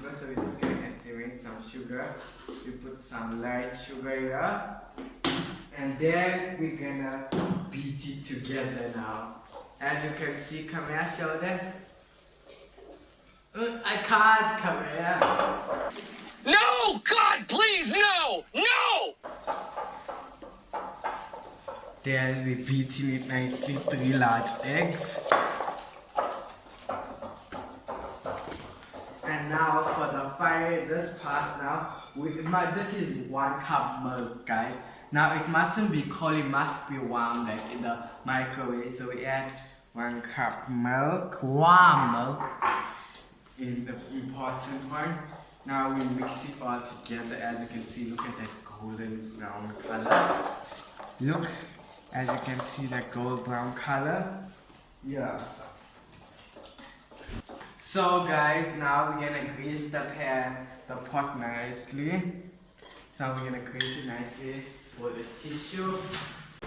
sugar, so we're just gonna estimate some sugar. We put some light sugar here. And then we're gonna beat it together now. As you can see, come here, show them. I can't, come here. No! God, please, no! No! There we're beating it nicely, 3 large eggs. And now for the fire, this part now, this is 1 cup milk, guys. Now it mustn't be cold, it must be warm, like in the microwave. So we add 1 cup milk, warm milk, in the important one. Now we mix it all together. As you can see, look at that golden brown color. Look, as you can see that gold brown color. Yeah. So guys, now we're gonna grease the pot nicely. So we're gonna grease it nicely with a tissue.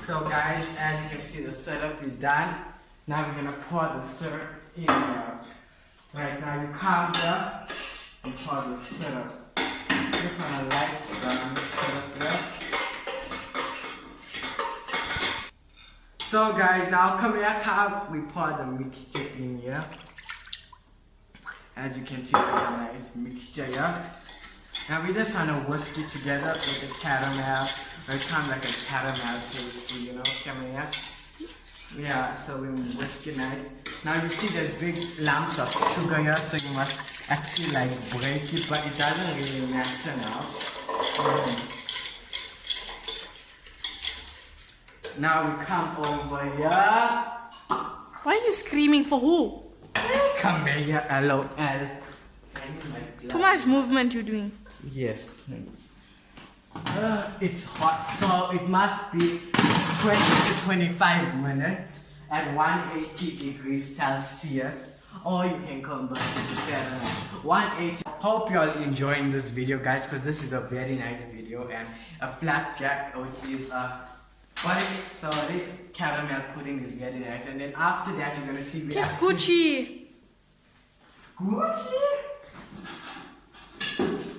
So guys, as you can see, the syrup is done. Now we're gonna pour the syrup in here. Right now you come here and pour the syrup. Just wanna light the syrup here. So guys, now come here, we pour the mixture in here. As you can see, there's a nice mixture here. Now we just want to whisk it together with the caramel. It comes like a caramel taste, you know, come here. Yeah, so we whisk it nice. Now you see there's big lumps of sugar here, so you must actually like break it, but it doesn't really matter now. Now we come over here. Why are you screaming for who? Come here, LOL. Too much movement you're doing. Yes. It's hot, so it must be 20 to 25 minutes at 180 degrees Celsius, or you can convert it to Fahrenheit. 180. Hope you all enjoying this video, guys, because this is a very nice video, and a flapjack, which is a caramel pudding, is very nice. And then after that, you're gonna see It's Gucci. Gucci?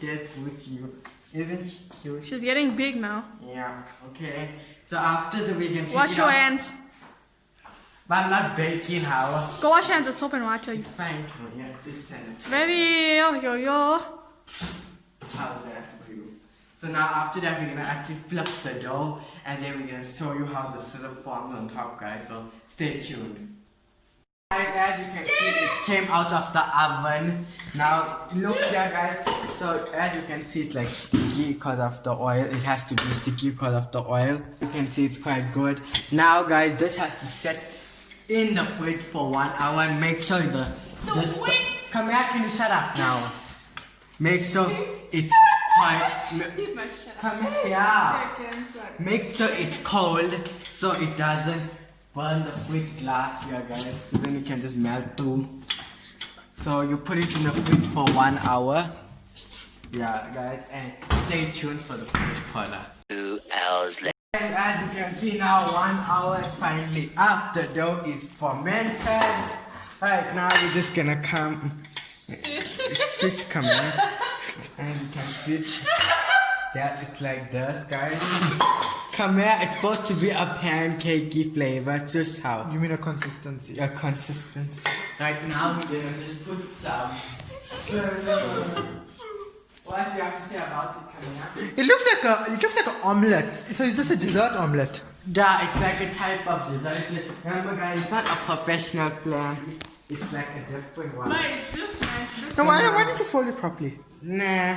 That's Gucci. Isn't she cute? She's getting big now. Yeah, okay. So after the weekend, Wash your hands. But I'm not baking how. Go wash your hands with soap and water. It's fine, yeah, this time. Very yo. How's that for you? So now after that, we're gonna actually flip the dough, and then we're gonna show you how the syrup forms on top, guys. So stay tuned. Guys, as you can see, it came out of the oven. Now look here, guys. So as you can see, it's like sticky because of the oil. It has to be sticky because of the oil. You can see it's quite good. Now, guys, this has to set in the fridge for 1 hour, and make sure come here, can you shut up now? Make sure it's come here. Make sure it's cold so it doesn't burn the fridge glass here, guys. So then it can just melt through. So you put it in the fridge for 1 hour. Yeah, guys, and stay tuned for the fridge product. 2 hours later. As you can see now, 1 hour is finally up. The dough is fermented. Right now, we're just gonna come. Sis, come here. And you can see that it's like this, guys. Come here, it's supposed to be a pancakey flavor. It's just how. You mean a consistency? A consistency. Right now, we're gonna just put some. What do you have to say about it, Kamina? It looks like an omelette. So is this a dessert omelette? Yeah, it's like a type of dessert. Remember, guys, it's not a professional flam. It's like a different one. But it looks nice. No, why don't you fold it properly? Nah.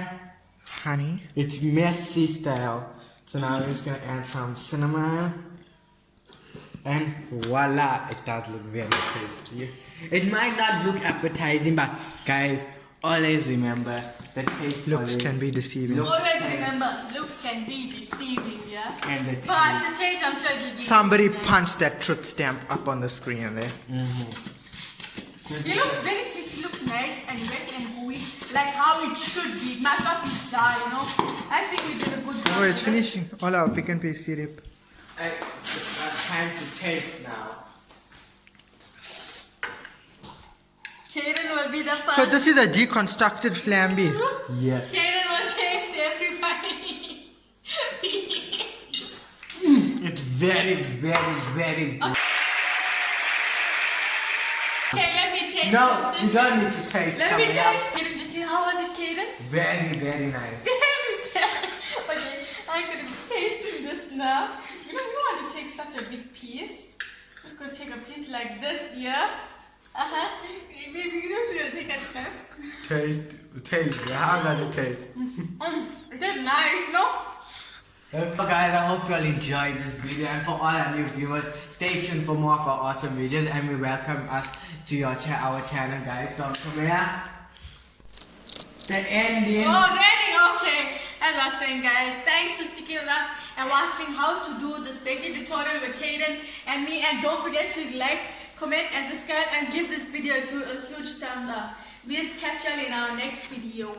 Honey. It's messy style. So now we're just gonna add some cinnamon. And voila, it does look very tasty. It might not look appetizing, but guys, always remember the taste. Looks can be deceiving. Always remember, looks can be deceiving, yeah? And the But taste. the taste, I'm sure you Somebody punched that truth stamp up on the screen there. It looks very tasty, looks nice and wet and gooey, like how it should be. It must not be dry, you know? I think we did a good job. Oh, it's with finishing. All our pick and pay syrup. It's time to taste now. Caden will be the first. So this is a deconstructed flamby. Yes. Caden will taste everybody. It's very, very, very good. Okay, let me taste No, it. you don't need to taste. Let me Come taste. here. Caden, just see how was it, Caden? Very, very nice. Okay, I'm gonna be tasting this now. You know, you want to take such a big piece. Just gonna take a piece like this, yeah? Maybe you know, just gonna take a test. Taste. How does it taste? It is nice, no? So guys, I hope you all enjoyed this video, and for all our new viewers, stay tuned for more of our awesome videos, and we welcome us to our channel, guys. So come here. The ending. Oh, the ending, okay. As I was saying, guys, thanks for sticking with us and watching how to do this baking tutorial with Caden and me. And don't forget to like, comment, and subscribe, and give this video a huge thumbs up. We'll catch you all in our next video.